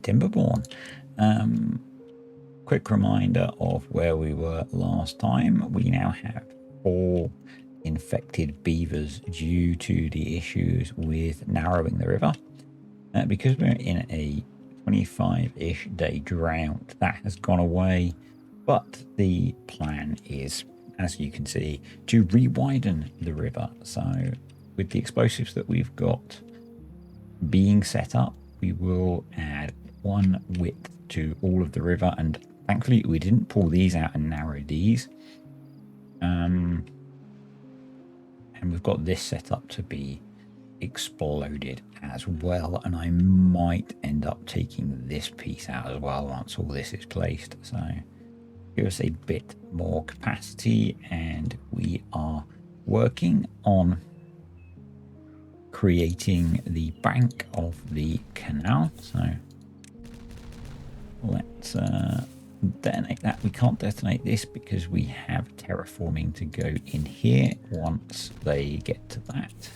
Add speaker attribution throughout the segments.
Speaker 1: TimberBorn. Quick reminder of where we were last time. We now have 4 infected beavers due to the issues with narrowing the river. Because we're in a 25-ish day drought, that has gone away. But the plan is, as you can see, to re-widen the river. So with the explosives that we've got being set up, we will add 1 width to all of the river, and thankfully we didn't pull these out and narrow these. And we've got this set up to be exploded as well, and I might end up taking this piece out as well once all this is placed. So give us a bit more capacity, and we are working on creating the bank of the canal. So let's detonate that. We can't detonate this because we have terraforming to go in here once they get to that.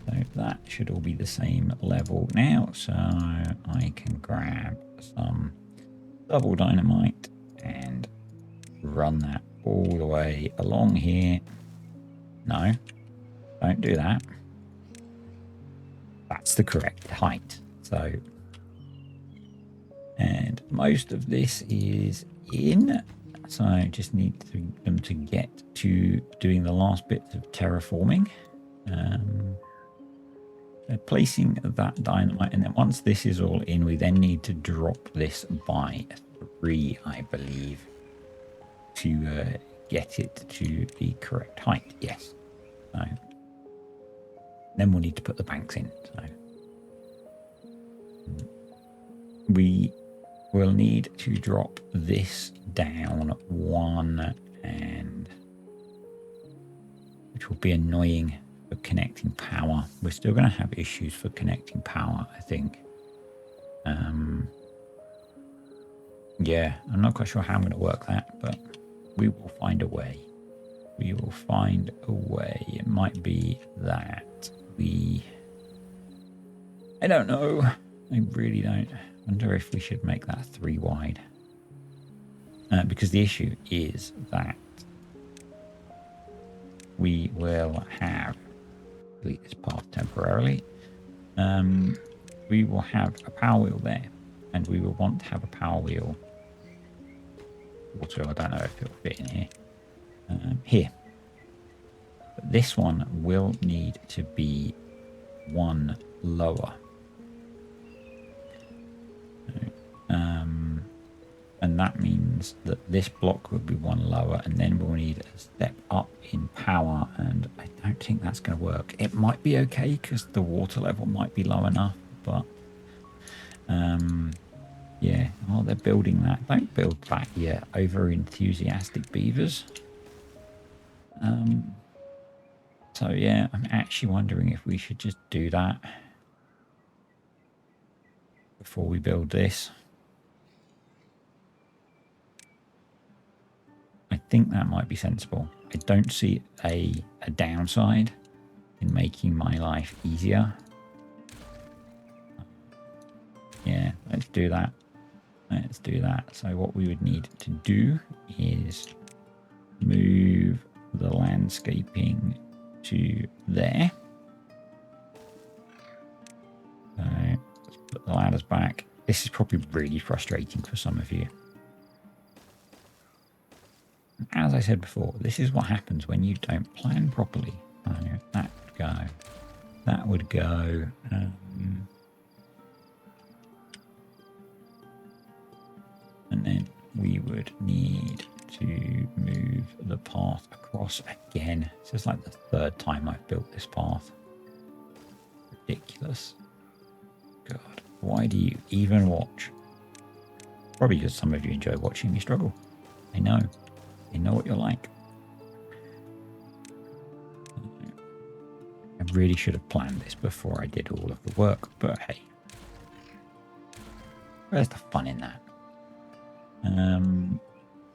Speaker 1: So that should all be the same level now. So I can grab some double dynamite and run that all the way along here. No, don't do that. That's the correct height. So, and most of this is in. So I just need them to get to doing the last bits of terraforming. Placing that dynamite, and then once this is all in, we then need to drop this by 3, I believe, to get it to the correct height. Yes. So then we'll need to put the banks in. So we will need to drop this down 1, and which will be annoying for connecting power. We're still going to have issues for connecting power, I think. Yeah, I'm not quite sure how I'm going to work that, but we will find a way. We will find a way. It might be that I don't know. I really don't. I wonder if we should make that 3 wide. Because the issue is that we will have, delete this path temporarily. We will have a power wheel there, and we will want to have a power wheel. Also, I don't know if it'll fit in here. Here. But this one will need to be 1 lower. And that means that this block would be 1 lower, and then we'll need a step up in power, and I don't think that's going to work. It might be okay because the water level might be low enough, but yeah, oh, they're building that. Don't build that yet, over enthusiastic beavers. So yeah, I'm actually wondering if we should just do that before we build this. I think that might be sensible. I don't see a downside in making my life easier. Yeah, let's do that. Let's do that. So what we would need to do is move the landscaping to there. So let's put the ladders back. This is probably really frustrating for some of you. As I said before, this is what happens when you don't plan properly. That would go. That would go. And then we would need to move the path across again. This is like the 3rd time I've built this path. Ridiculous. God, why do you even watch? Probably because some of you enjoy watching me struggle. I know. I know what you're like. I really should have planned this before I did all of the work, but hey. Where's the fun in that?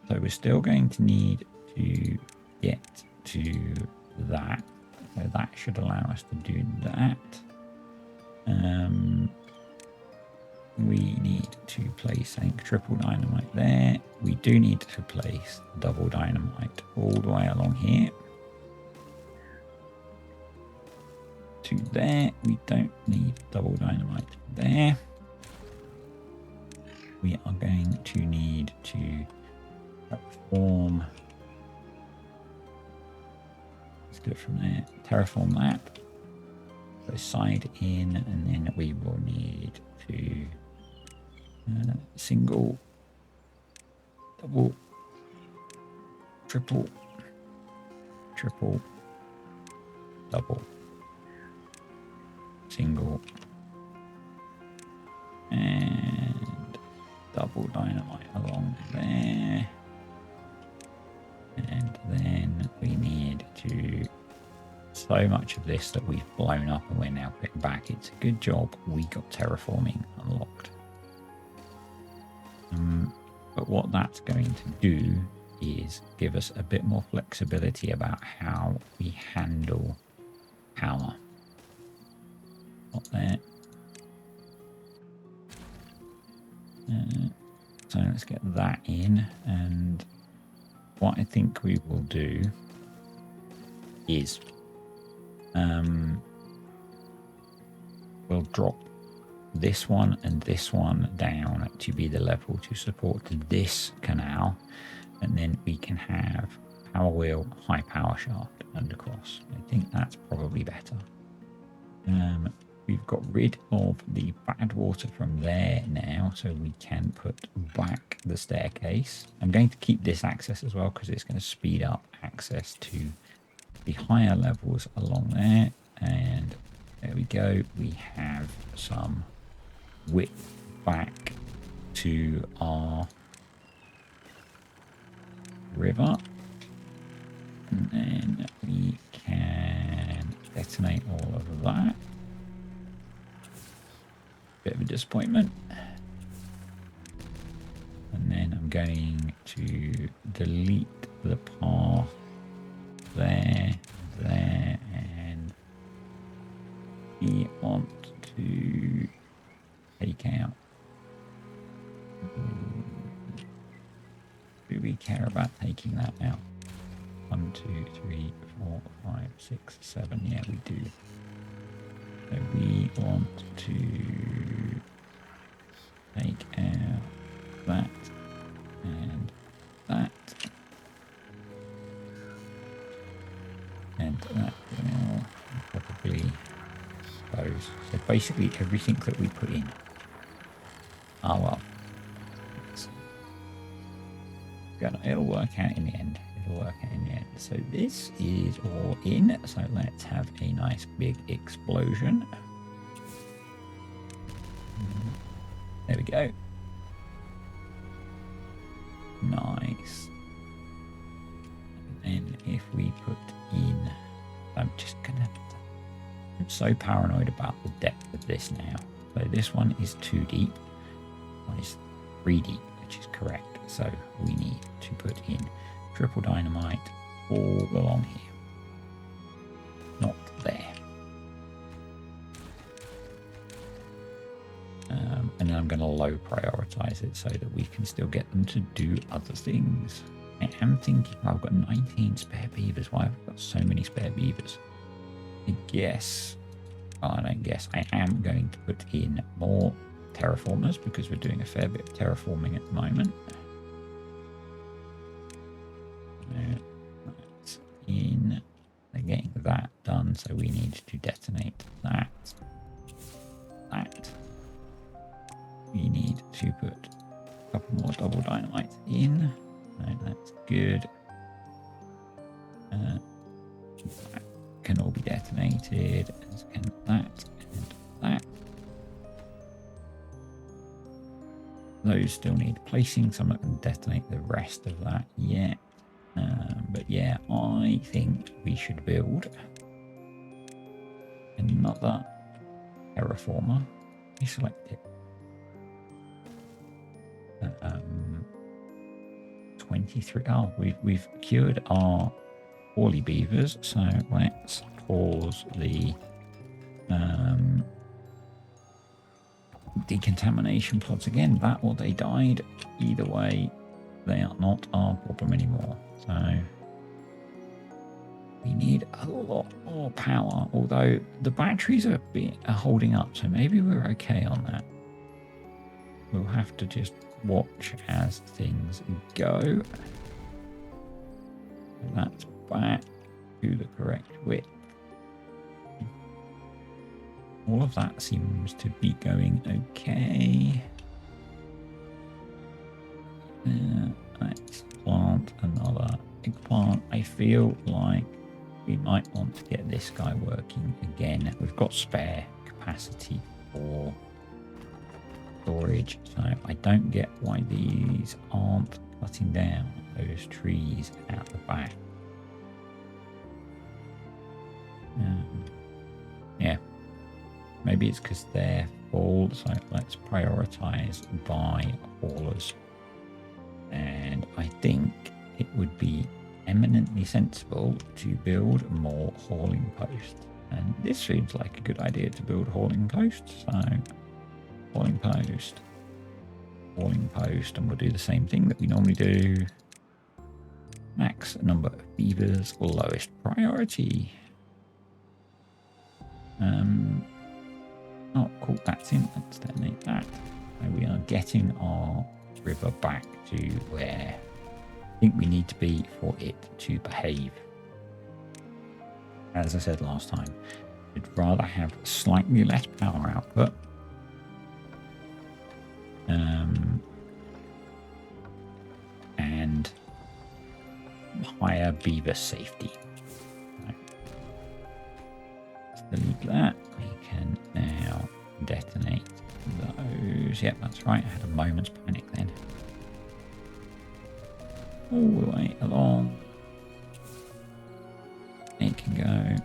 Speaker 1: So we're still going to need to get to that. So that should allow us to do that. we need to place, I think, triple dynamite there. We do need to place double dynamite all the way along here. To there. We don't need double dynamite there. We are going to need to form. Let's go from there. Terraform that. Go side in, and then we will need to single, double, triple, double, single, and double dynamite along there. And then we need to, so much of this that we've blown up and we're now putting back. It's a good job we got terraforming unlocked. But what that's going to do is give us a bit more flexibility about how we handle power. Not there. So let's get that in, and what I think we will do is we'll drop this one and this one down to be the level to support this canal, and then we can have power wheel, high power shaft and across. I think that's probably better. We've got rid of the bad water from there now, so we can put back the staircase. I'm going to keep this access as well because it's going to speed up access to the higher levels along there. And there we go. We have some width back to our river. And then we can detonate all of that. Bit of a disappointment. And then I'm going to delete the path there, and we want to take out. Do we care about taking that out? 1, 2, 3, 4, 5, 6, 7. Yeah, we do. So we want to take out that and that. And that will probably goes. So basically everything that we put in. Oh well. It'll work out in the end. It'll work out in the end. So this is all in. So let's have a nice big explosion. There we go. Nice. And then if we put in, I'm so paranoid about the depth of this now. So this one is 2 deep. One is 3 deep, which is correct. So we need to put in triple dynamite all along here. Not there. And then I'm going to low prioritize it so that we can still get them to do other things. I am thinking I've got 19 spare beavers. Why have I got so many spare beavers? I guess, well, I don't guess, I am going to put in more terraformers because we're doing a fair bit of terraforming at the moment. That's in. They're getting that done, so we need to detonate that. We need to put a couple more double dynamite in. So that's good. That can all be detonated, as can that and that. Those still need placing, so I'm not going to detonate the rest of that yet. But yeah, I think we should build another terraformer. You select it. 23. Oh, we've cured our poorly beavers, so let's pause the decontamination plots again. That or they died. Either way, they are not our problem anymore. So we need a lot more power, although the batteries are holding up, so maybe we're okay on that. We'll have to just watch as things go. That's back to the correct width. All of that seems to be going okay. Let's plant another eggplant. I feel like we might want to get this guy working again. We've got spare capacity for storage, so I don't get why these aren't cutting down those trees out the back. Yeah, maybe it's because they're full, so let's prioritize by haulers. And I think it would be eminently sensible to build more hauling posts. And this seems like a good idea to build hauling posts. So hauling post, and we'll do the same thing that we normally do. Max number of beavers, lowest priority. Oh, cool, that's in. Let's detonate that. So we are getting our river back to where I think we need to be for it to behave. As I said last time, I'd rather have slightly less power output and higher beaver safety. Right. Let's delete that. We can now detonate those. Yep, that's right. I had a moment's panic then. All the way along. It can go.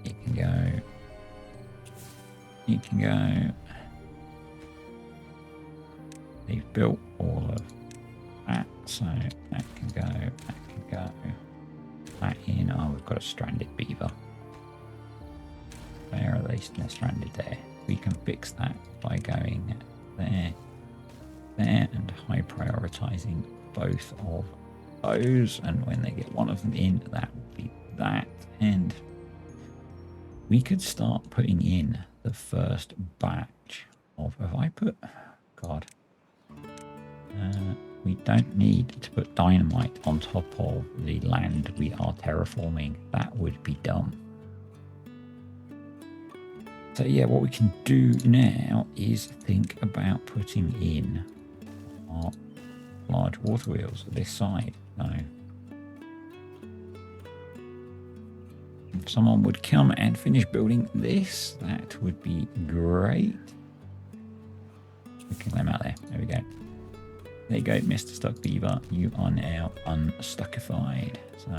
Speaker 1: It can go. It can go. They've built all of that, so that can go. That can go. That in. Oh, we've got a stranded beaver. Where are they? They're stranded there. We can fix that by going there, there, and high prioritizing both of those. And when they get one of them in, that will be that. And we could start putting in the first batch of. Have I put? God. We don't need to put dynamite on top of the land we are terraforming. That would be dumb. So yeah, what we can do now is think about putting in our large water wheels this side. So if someone would come and finish building this, that would be great. We can let them out there. There we go. There you go, Mr. Stuck Beaver. You are now unstuckified. So,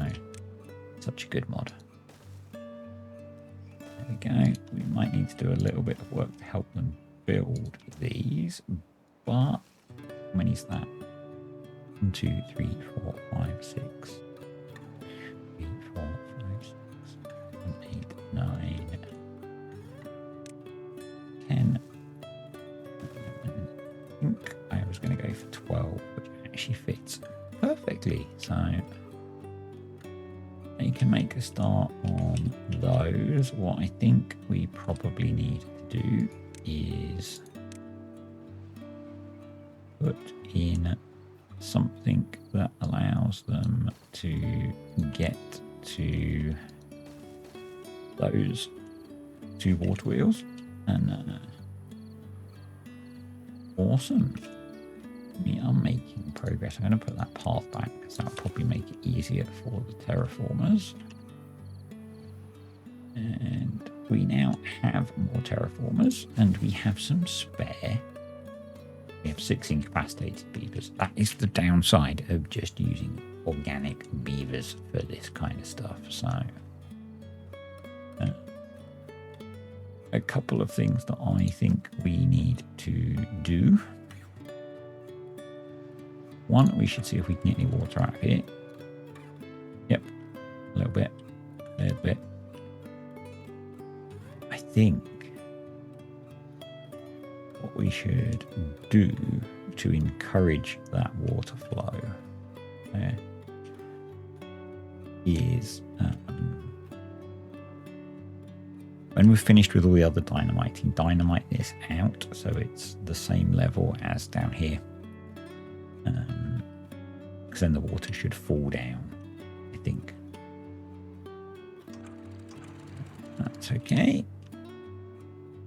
Speaker 1: such a good mod. There we go. We might need to do a little bit of work to help them build these. But, how many is that? 1, 2, 3, 4, 5, 6. 3, 4, 5, 6, 7, 8, 9, 10. I think I was going to go for 12, which actually fits perfectly. So you can make a start on those. What I think we probably need to do is put in something that allows them to get to those 2 water wheels. And awesome. We are making progress. I'm going to put that path back because that will probably make it easier for the terraformers. And we now have more terraformers and we have some spare. We have 6 incapacitated beavers. That is the downside of just using organic beavers for this kind of stuff. So a couple of things that I think we need to do. One, we should see if we can get any water out of here. Yep, a little bit, a little bit. I think what we should do to encourage that water flow is when we've finished with all the other dynamiting, dynamite this out so it's the same level as down here. Because then the water should fall down, I think. That's okay.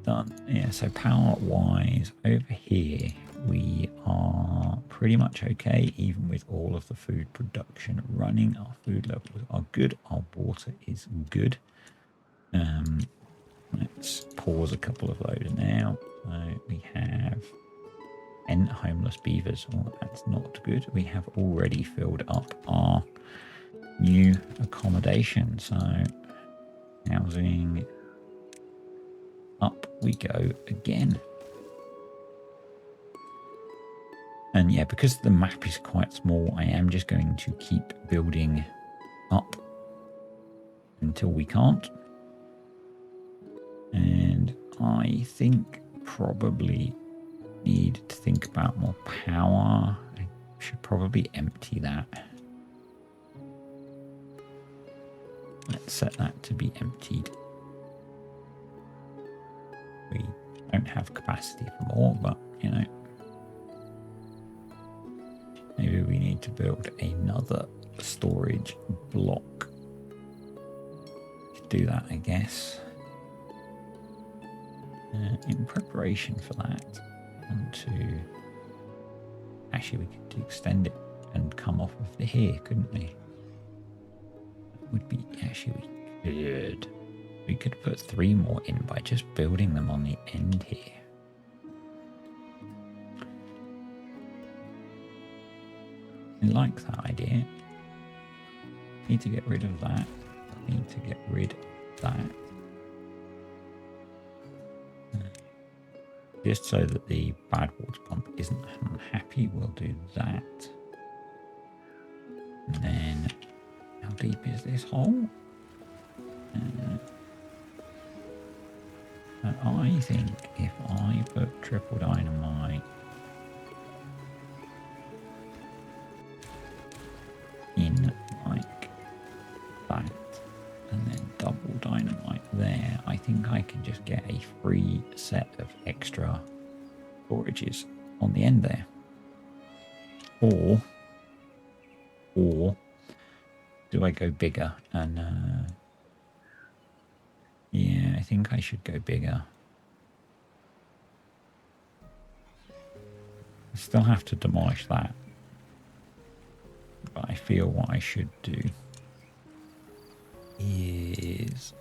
Speaker 1: Done. Yeah, so power-wise, over here, we are pretty much okay, even with all of the food production running. Our food levels are good. Our water is good. Let's pause a couple of those now. So we have 10 homeless beavers. Oh, that's not good. We have already filled up our new accommodation. So housing, up we go again. And yeah, because the map is quite small, I am just going to keep building up until we can't. And I think probably need to think about more power. I should probably empty that. Let's set that to be emptied. We don't have capacity for more, but you know, maybe we need to build another storage block. Do that, I guess. In preparation for that, actually we could extend it and come off of here, couldn't we? That would be actually good. We could put 3 more in by just building them on the end here. I like that idea. Need to get rid of that. Need to get rid of that. Just so that the bad water pump isn't unhappy, we'll do that. And then, how deep is this hole? I think if I put triple dynamite in like that, and then double dynamite there, I think I can just get a free set of extra storages on the end there. Or do I go bigger? And yeah, I think I should go bigger. I still have to demolish that, but I feel what I should do is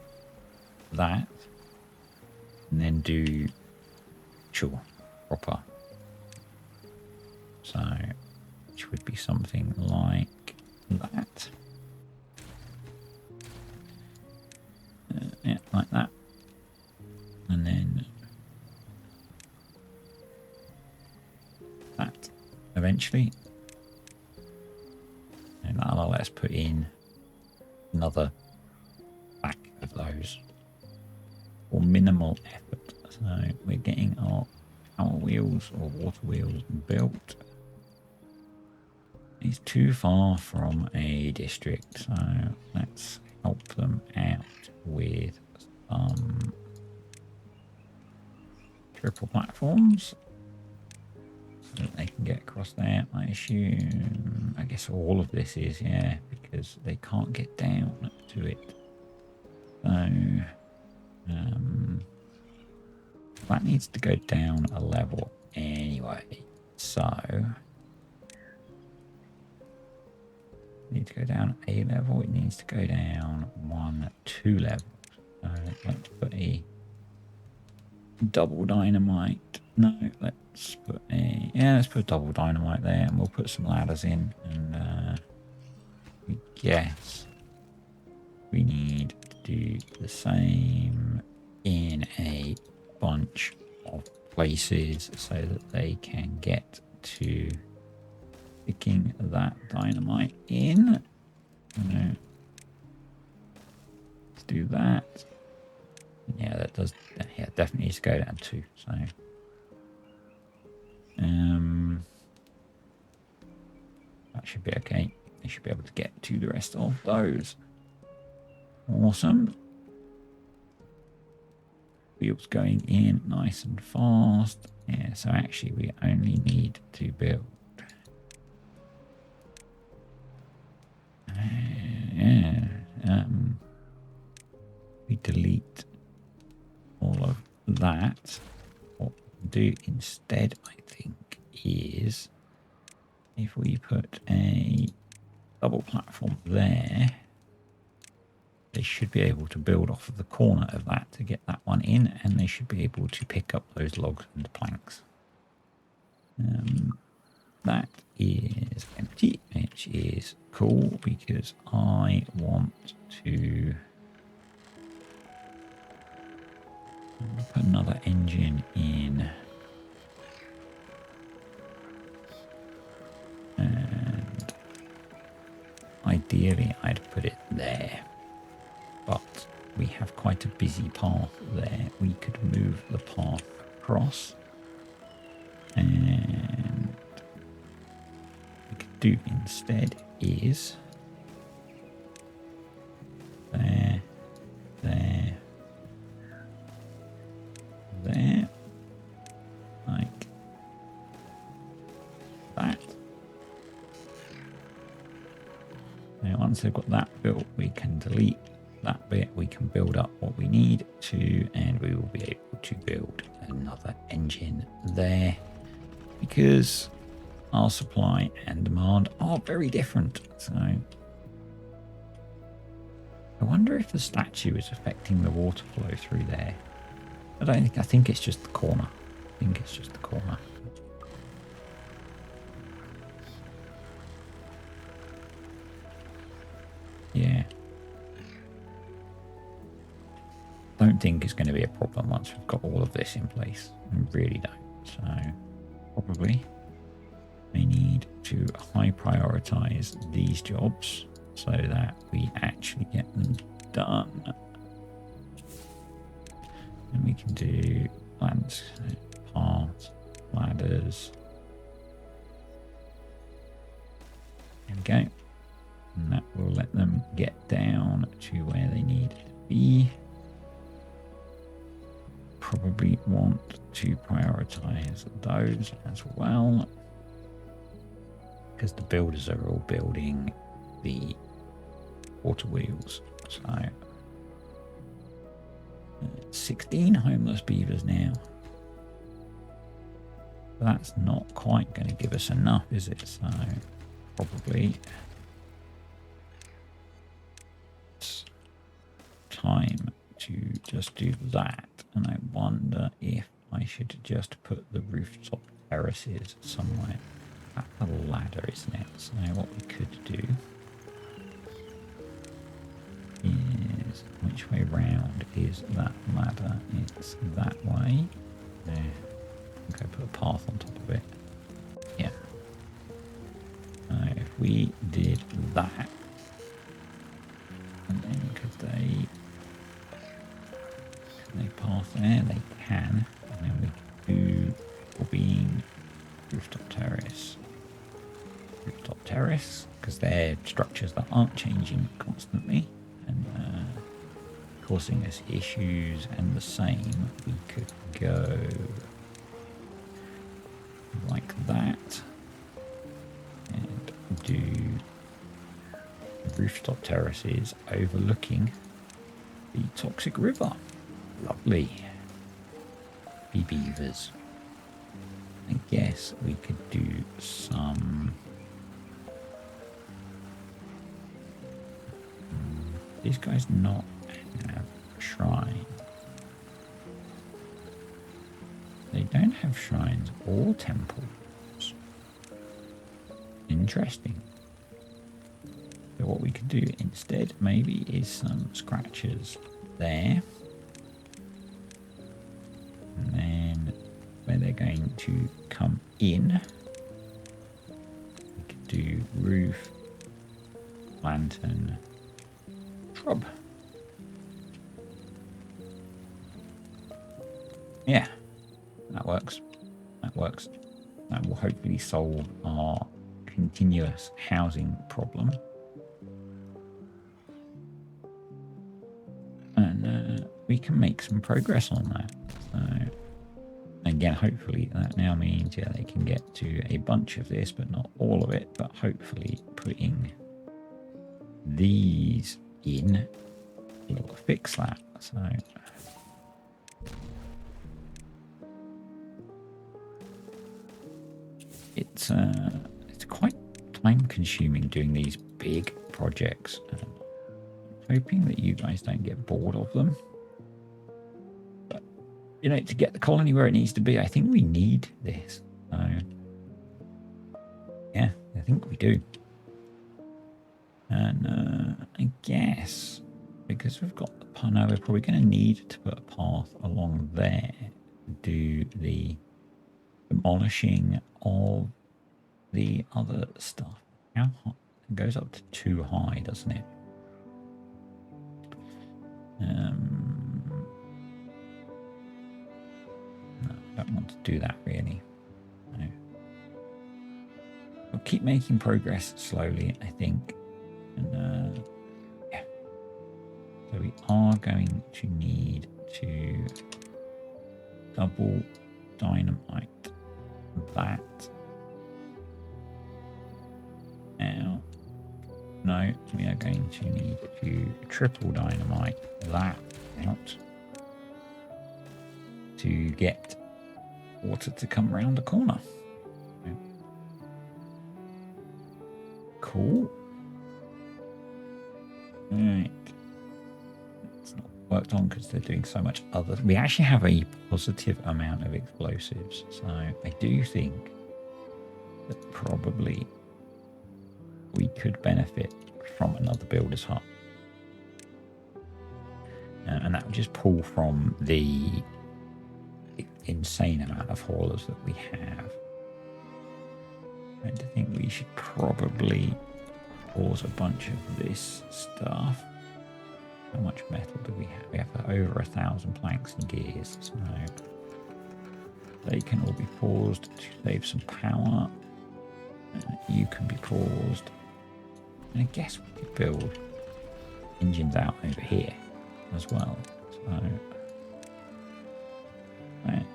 Speaker 1: that, and then do proper. So, which would be something like that. Yeah, like that. And then that eventually. And that'll let us put in another pack of those for minimal effort. So we're getting our power wheels or water wheels built. It's too far from a district, so let's help them out with some triple platforms so that they can get across there. I assume, I guess all of this is, yeah, because they can't get down to it. So that needs to go down a level anyway. So need to go down a level. It needs to go down 2 levels. So let's put a double dynamite. No, let's put let's put a double dynamite there, and we'll put some ladders in. And I guess we need to do the same in a bunch of places so that they can get to sticking that dynamite in. Let's do that. Yeah, that does. Yeah, definitely needs to go down 2. So should be okay. They should be able to get to the rest of those. Awesome. Wheels going in nice and fast. Yeah, so actually we only need to build. We delete all of that. What we'll do instead, I think, is if we put a double platform there, they should be able to build off of the corner of that to get that one in, and they should be able to pick up those logs and planks. That is empty, which is cool because I want to put another engine in. And ideally I'd put it there, but we have quite a busy path there. We could move the path across, and we could do instead is there, there, there, like that. Now once they've got that built, we can delete that bit, we can build up what we need to, and we will be able to build another engine there, because our supply and demand are very different. So I wonder if the statue is affecting the water flow through there. I think it's just the corner. I think it's just the corner. Yeah. Don't think it's going to be a problem once we've got all of this in place. I really don't. So probably I need to high prioritize these jobs so that we actually get them done. And we can do plants, paths, ladders. There we go. And that will let them get down to where they need to be. Probably want to prioritize those as well, because the builders are all building the water wheels. So 16 homeless beavers now. That's not quite going to give us enough, is it? So probably it's time to just do that. And I wonder if I should just put the rooftop terraces somewhere. That's a ladder, isn't it? So what we could do is, which way round is that ladder? It's that way. There. I think I put a path on top of it. Yeah. If we did that, and then could they path there? They can. And then we can do being rooftop terrace, because they're structures that aren't changing constantly and causing us issues. And the same, we could go like that and do rooftop terraces overlooking the toxic river. Lovely. Beavers. I guess we could do some... These guys not have shrine. They don't have shrines or temples. Interesting. So what we could do instead maybe is some scratchers there. And then where they're going to come in, we could do roof, lantern, shrub. Yeah, that works. That works. That will hopefully solve our continuous housing problem. And we can make some progress on that. So again, hopefully that now means, yeah, they can get to a bunch of this, but not all of it. But hopefully putting these in will fix that. So it's quite time consuming doing these big projects. Hoping that you guys don't get bored of them. But, you know, to get the colony where it needs to be, I think we need this. So, yeah, I think we do. And I guess, because we've got the panel, we're probably going to need to put a path along there to do the demolishing of the other stuff. How high? It goes up to 2 high, doesn't it? No, I don't want to do that really. No. We'll keep making progress slowly, I think. And yeah. So we are going to need to double dynamite that. Now, no, we are going to need to triple dynamite that out to get water to come around the corner. Okay. Cool. Right. It's not worked on because they're doing so much other. We actually have a positive amount of explosives, so I do think that probably we could benefit from another builder's hut. And that would just pull from the insane amount of haulers that we have. I think we should probably pause a bunch of this stuff. How much metal do we have? We have over 1,000 planks and gears, so they can all be paused to save some power. You can be paused. And I guess we could build engines out over here as well. So let's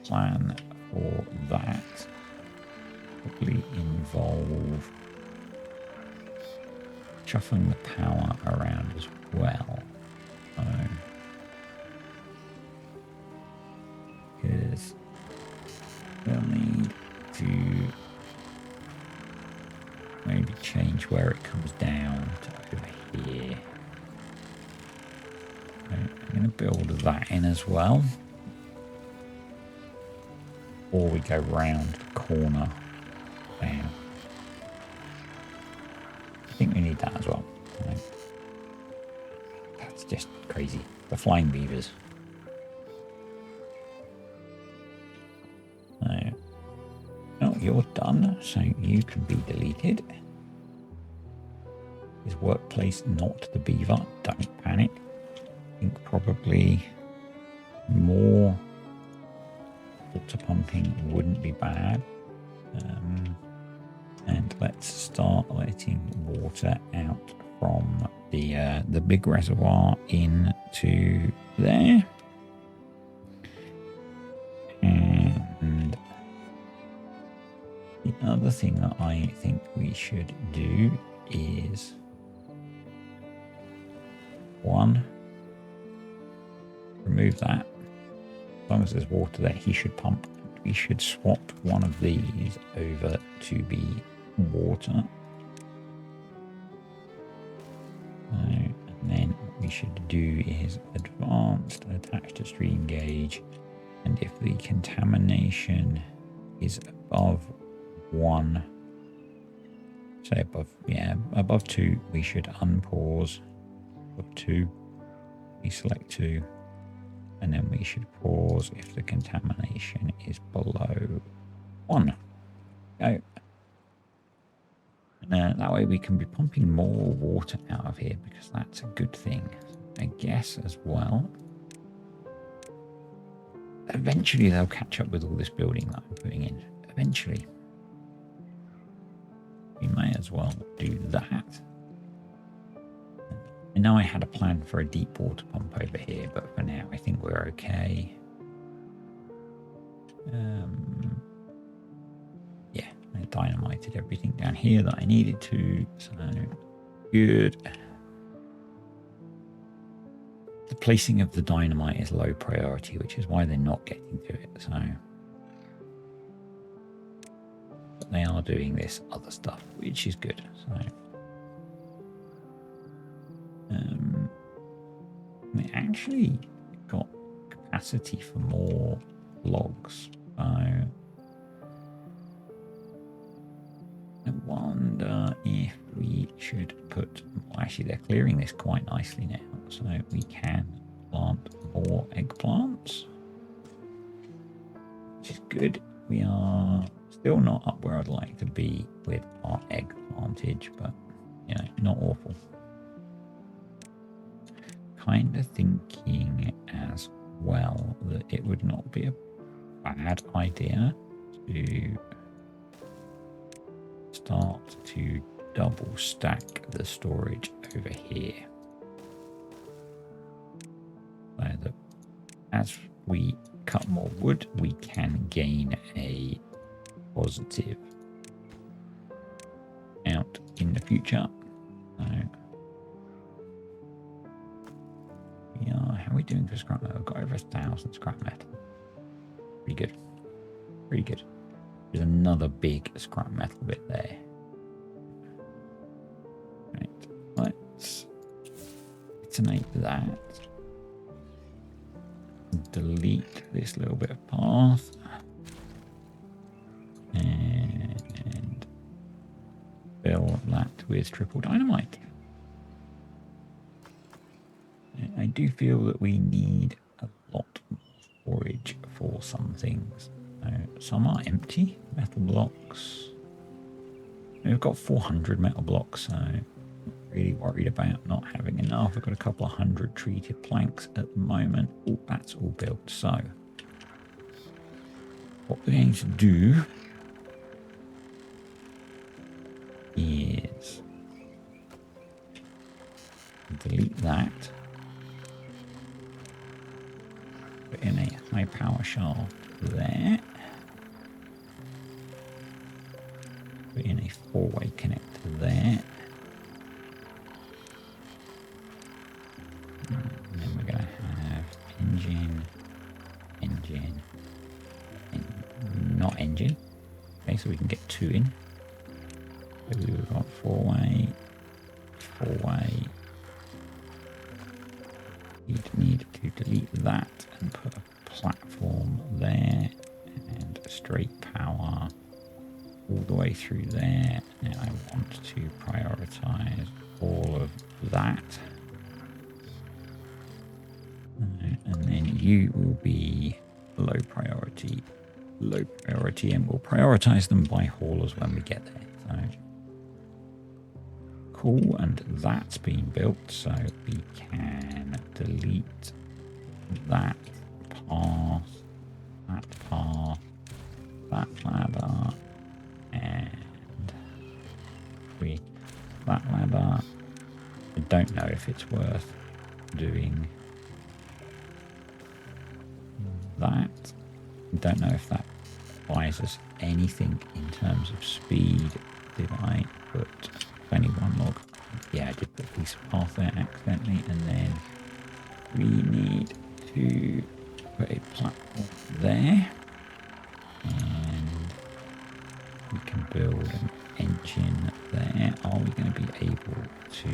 Speaker 1: plan for that. Probably involve shuffling the power around as well. So, because we'll need to maybe change where it comes down to over here. So I'm going to build that in as well. Or we go round the corner down. I think we need that as well. Right. That's just crazy. The flying beavers. Oh, you're done, so you can be deleted. His workplace, not the beaver. Don't panic. I think probably more water pumping wouldn't be bad. And let's start letting water out from the big reservoir into there. And the other thing that I think we should do is remove that. As long as there's water there, he should pump. We should swap one of these over to be water. And then what we should do is advanced, attach to stream gauge, and if the contamination is above 1, say above 2, we should unpause. Above 2, we select 2, and then we should pause if the contamination is below 1. Go. And that way we can be pumping more water out of here, because that's a good thing, I guess, as well. Eventually they'll catch up with all this building that I'm putting in. Eventually. as well do that. I know I had a plan for a deep water pump over here, but for now I think we're okay. Yeah, I dynamited everything down here that I needed to, so good. The placing of the dynamite is low priority, which is why they're not getting to it. So but they are doing this other stuff, which is good. So they actually got capacity for more logs. So I wonder if we should put, well, actually they're clearing this quite nicely now, so we can plant more eggplants, which is good. We are still not up where I'd like to be with our egg plantage, but you know, not awful. Kind of thinking as well that it would not be a bad idea to start to double stack the storage over here, so that as we cut more wood we can gain a positive out in the future. So how are we doing for scrap metal? We've got over 1,000 scrap metal. Pretty good. Pretty good. There's another big scrap metal bit there. Right, let's detonate that. Delete this little bit of path. And fill that with triple dynamite. I do feel that we need a lot more storage for some things. Some are empty metal blocks. We've got 400 metal blocks, so I'm not really worried about not having enough. I've got a couple of 100 treated planks at the moment. Oh, that's all built. So what we're going to do is delete that. Put in a high power shaft there. Put in a 4-way connector there. And then we're going to have engine, not engine. Okay, so we can get 2 in. So we've got 4-way. Need to delete that and put a platform there and a straight power all the way through there. And I want to prioritize all of that. And then you will be low priority, and we'll prioritize them by haulers when we get there. So cool, and that's been built, so we can delete that path, that ladder, and that ladder. I don't know if it's worth doing that. I don't know if that buys us anything in terms of speed. Did I put 21 log? Yeah, I did put a piece of path there accidentally, and then we need to put a platform there, and we can build an engine there. Are we going to be able to?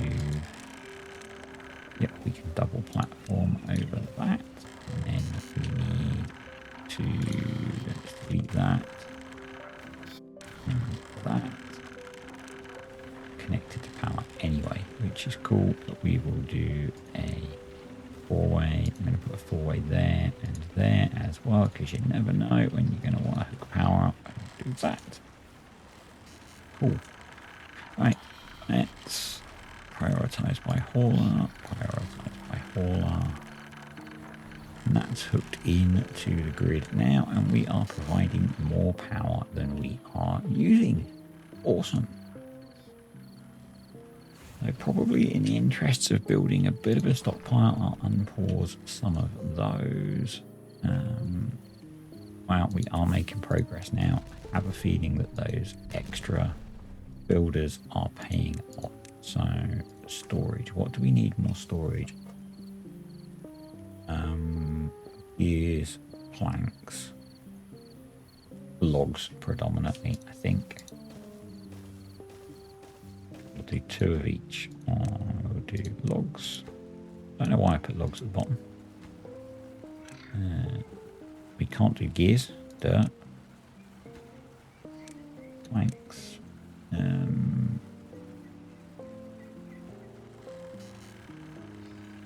Speaker 1: Yep, we can double platform over that, and then we need to delete that and that. Connected to power anyway, which is cool, but we will do a 4-way. I'm going to put a 4-way there and there as well, because you never know when you're going to want to hook power up and do that. Cool. Right, let's prioritize by hauler, and that's hooked into the grid now, and we are providing more power than we are using. Awesome. probably in the interests of building a bit of a stockpile, I'll unpause some of those. Wow, we are making progress now. I have a feeling that those extra builders are paying off. So storage, what do we need more storage? Gears, planks, logs predominantly, I think. We'll do 2 of each. We'll do logs. Don't know why I put logs at the bottom. We can't do gears. Dirt. Planks.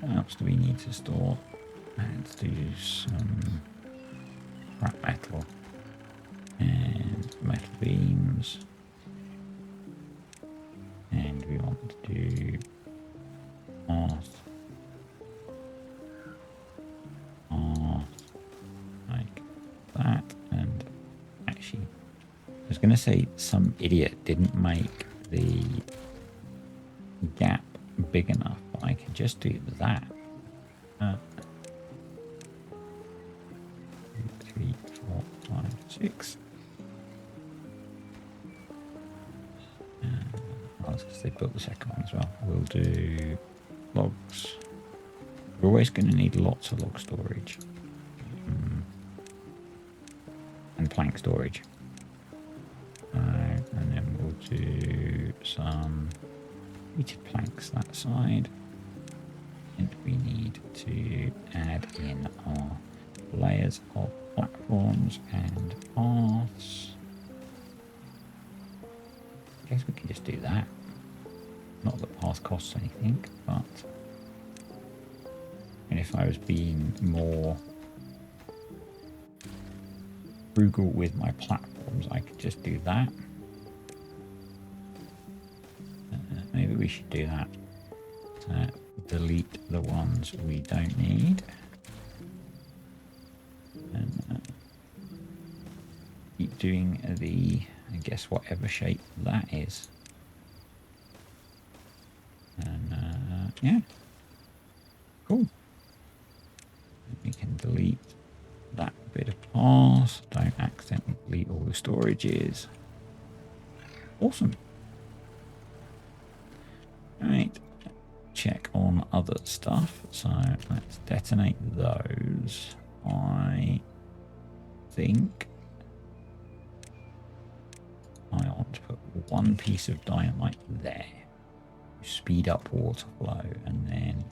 Speaker 1: What else do we need to store? Let's do some scrap metal and metal beams. And we want to do earth. Like that. And actually, I was going to say some idiot didn't make the gap big enough, but I can just do that. 3, 4, 5, 6. Because they built the second one as well. We'll do logs. We're always going to need lots of log storage. And plank storage. And then we'll do some heated planks that side. And we need to add in our layers of platforms and paths. I guess we can just do that. Not that path costs anything, but and if I was being more frugal with my platforms, I could just do that. Maybe we should do that. Delete the ones we don't need. And keep doing the, I guess, whatever shape that is. And yeah, cool. We can delete that bit of path. Don't accidentally delete all the storages. Awesome. Right, check on other stuff. So let's detonate those. I think I want to put one piece of dynamite there. Speed up water flow, and then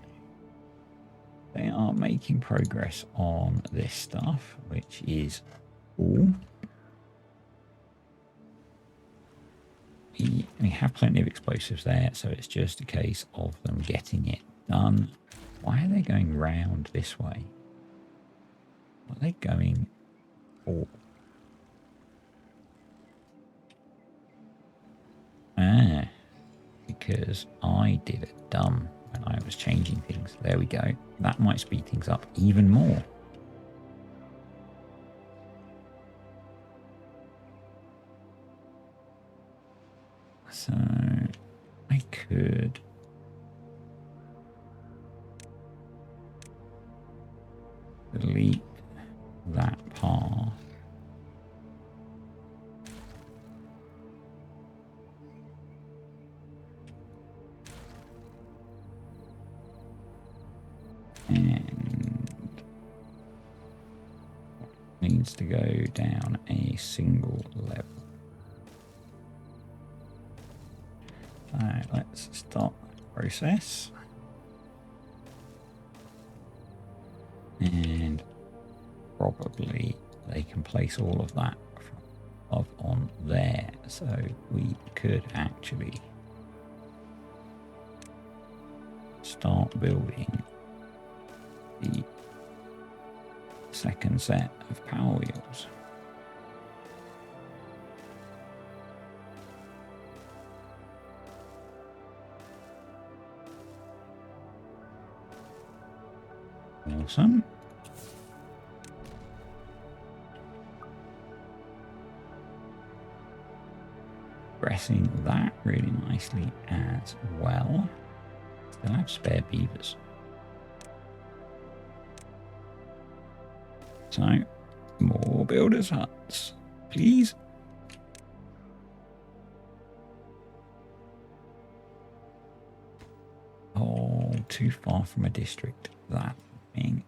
Speaker 1: they are making progress on this stuff, which is cool. We have plenty of explosives there, so it's just a case of them getting it done. Why are they going round this way? What are they going for? Because I did it dumb when I was changing things. There we go. That might speed things up even more. So I could delete that path. And needs to go down a single level. Alright, let's start the process. And probably they can place all of that on there. So we could actually start building the second set of power wheels. Awesome. Pressing that really nicely as well. Still have spare beavers. So, more builders' huts, please. Oh, too far from a district. That thing.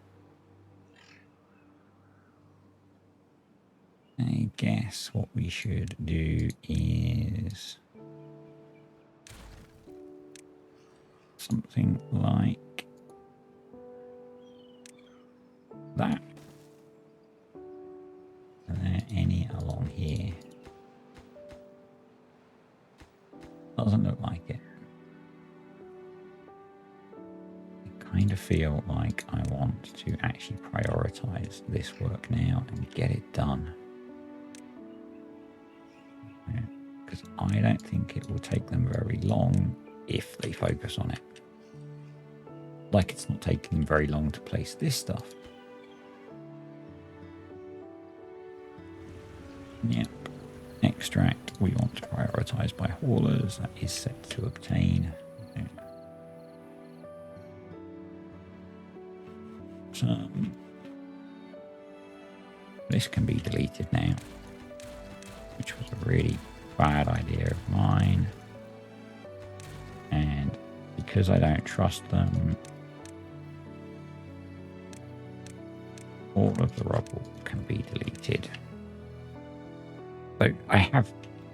Speaker 1: I guess what we should do is something like that. Are there any along here? Doesn't look like it. I kind of feel like I want to actually prioritize this work now and get it done. Because I don't think it will take them very long if they focus on it. Like it's not taking them very long to place this stuff. Yep. Extract we want to prioritize by haulers. That is set to obtain. This can be deleted now, which was a really bad idea of mine. And because I don't trust them, all of the rubble can be deleted. So I have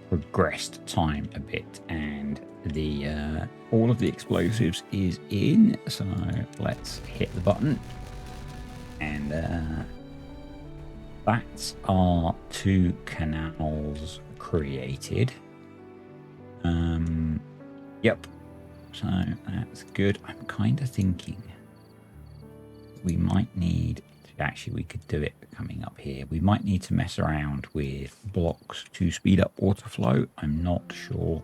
Speaker 1: progressed time a bit, and the all of the explosives is in. So let's hit the button, and that's our 2 canals created. Yep. So that's good. I'm kind of thinking we might need to, actually we could do it coming up here. We might need to mess around with blocks to speed up water flow. I'm not sure.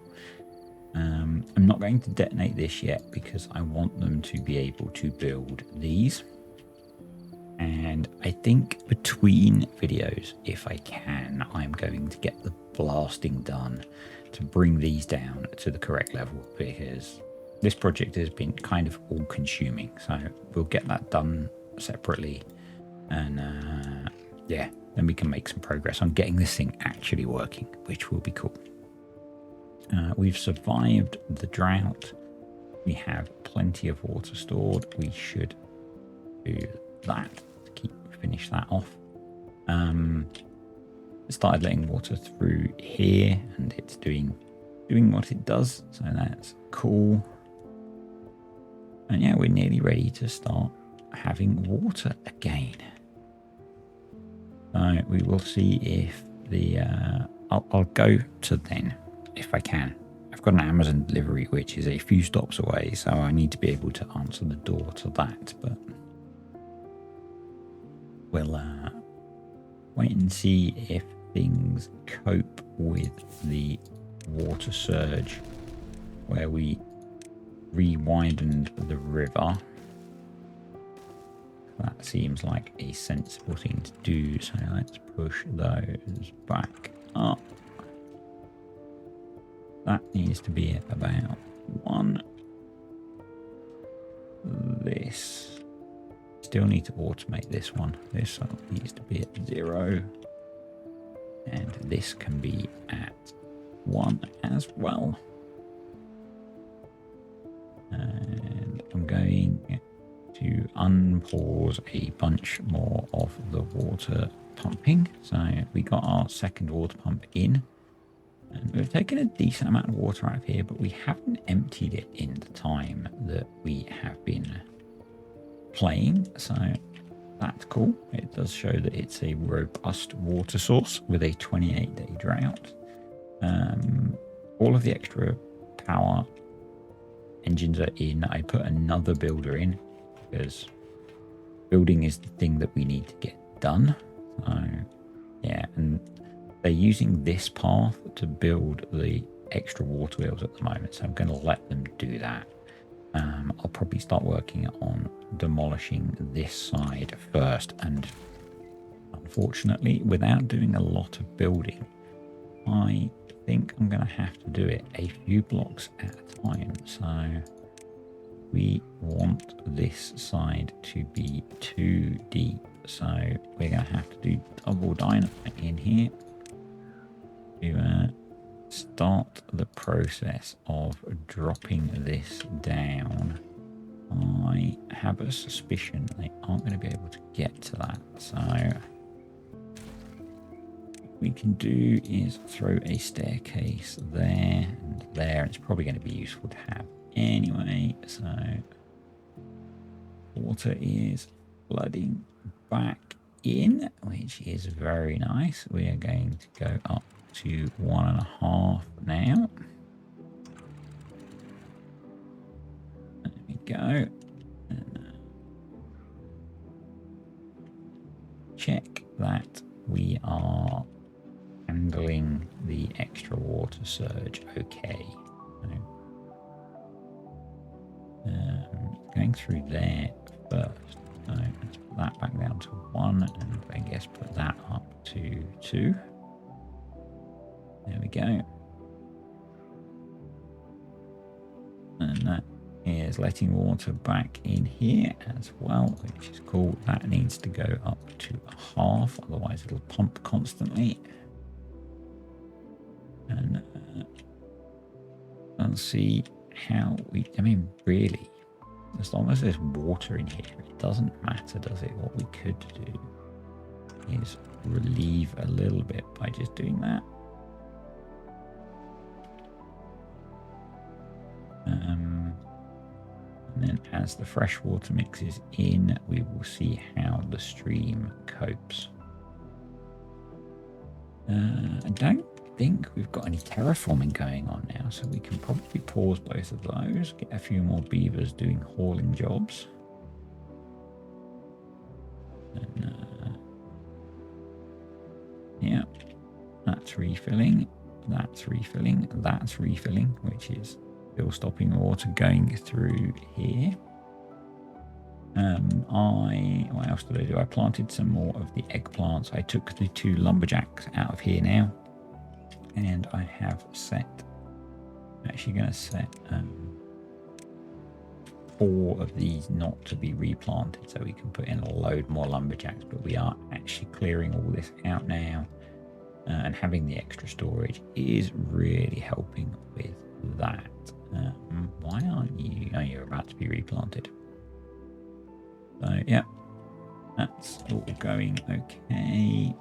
Speaker 1: I'm not going to detonate this yet because I want them to be able to build these. And I think between videos, if I can, I'm going to get the blasting done to bring these down to the correct level, because this project has been kind of all consuming. So we'll get that done separately, and yeah, then we can make some progress on getting this thing actually working, which will be cool. We've survived the drought. We have plenty of water stored. We should do that to finish that off. It started letting water through here, and it's doing what it does, so that's cool. And yeah, we're nearly ready to start having water again. So we will see if the I'll go to then if I can. I've got an Amazon delivery which is a few stops away, so I need to be able to answer the door to that, but we'll wait and see if things cope with the water surge where we re-widened the river. That seems like a sensible thing to do, so let's push those back up. That needs to be at about 1. This. Still need to automate this one. This needs to be at 0. And this can be at 1 as well. And I'm going to unpause a bunch more of the water pumping. So we got our second water pump in. And we've taken a decent amount of water out of here, but we haven't emptied it in the time that we have been playing. So that's cool. It does show that it's a robust water source with a 28-day drought. All of the extra power engines are in. I put another builder in because building is the thing that we need to get done. So yeah, and they're using this path to build the extra water wheels at the moment, so I'm going to let them do that. I'll probably start working on demolishing this side first, and unfortunately, without doing a lot of building, I think I'm going to have to do it a few blocks at a time. So we want this side to be too deep. So we're going to have to do double dynamite in here to start the process of dropping this down. I have a suspicion they aren't going to be able to get to that. So what we can do is throw a staircase there and there. It's probably going to be useful to have anyway. So water is flooding back in, which is very nice. We are going to go up to 1.5 now. There we go. And check that we are handling the extra water surge okay. Going through there first. So let's put that back down to 1, and I guess put that up to 2. There we go. And that is letting water back in here as well, which is cool. That needs to go up to 1/2, otherwise it'll pump constantly. And let's see how we, I mean, really, as long as there's water in here, it doesn't matter, does it? What we could do is relieve a little bit by just doing that. And then as the fresh water mixes in, we will see how the stream copes. I don't think we've got any terraforming going on now, so we can probably pause both of those, get a few more beavers doing hauling jobs. And, yeah, that's refilling, that's refilling, that's refilling, which is still stopping the water going through here. What else did I do? I planted some more of the eggplants. I took the 2 lumberjacks out of here now, and I have set, I'm actually going to set 4 of these not to be replanted, so we can put in a load more lumberjacks. But we are actually clearing all this out now, and having the extra storage is really helping with that. Why aren't you? Oh, you're about to be replanted. So yeah, that's all going okay.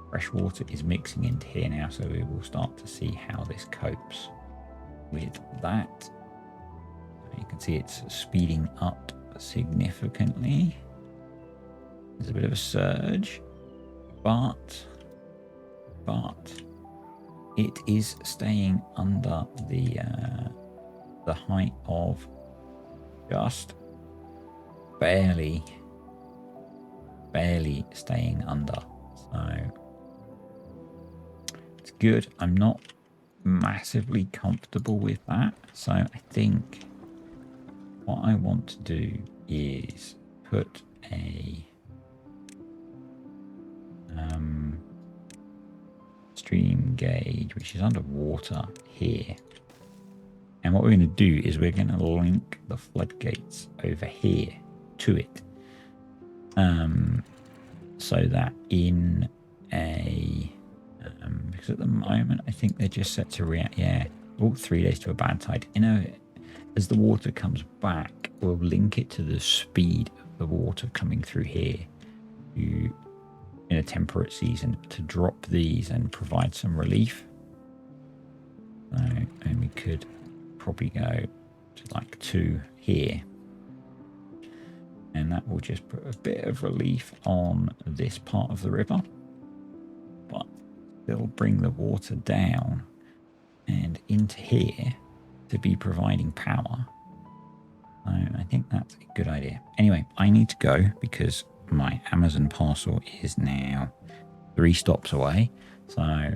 Speaker 1: Fresh water is mixing into here now, so we will start to see how this copes with that. You can see it's speeding up significantly. There's a bit of a surge, but it is staying under the height of just barely staying under. So it's good. I'm not massively comfortable with that. So I think what I want to do is put a stream gauge, which is underwater here. And what we're going to do is we're going to link the floodgates over here to it. So that in a, because at the moment, I think they're just set to react, yeah, 3 days to a bad tide. You know, as the water comes back, we'll link it to the speed of the water coming through here to, in a temperate season, to drop these and provide some relief. So, and we could probably go to like 2 here, and that will just put a bit of relief on this part of the river, but still bring the water down and into here to be providing power. So I think that's a good idea. Anyway, I need to go because my Amazon parcel is now 3 stops away. So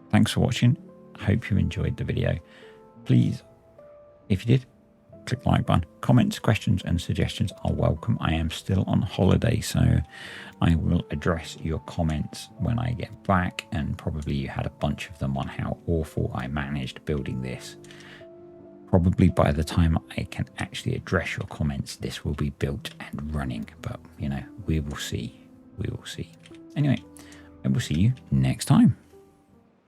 Speaker 1: thanks for watching. I hope you enjoyed the video. Please, if you did, click the like button. Comments, questions and suggestions are welcome. I am still on holiday, so I will address your comments when I get back, and probably you had a bunch of them on how awful I managed building this probably by the time I can actually address your comments, this will be built and running. But, you know, we will see. We will see. Anyway, I will see you next time.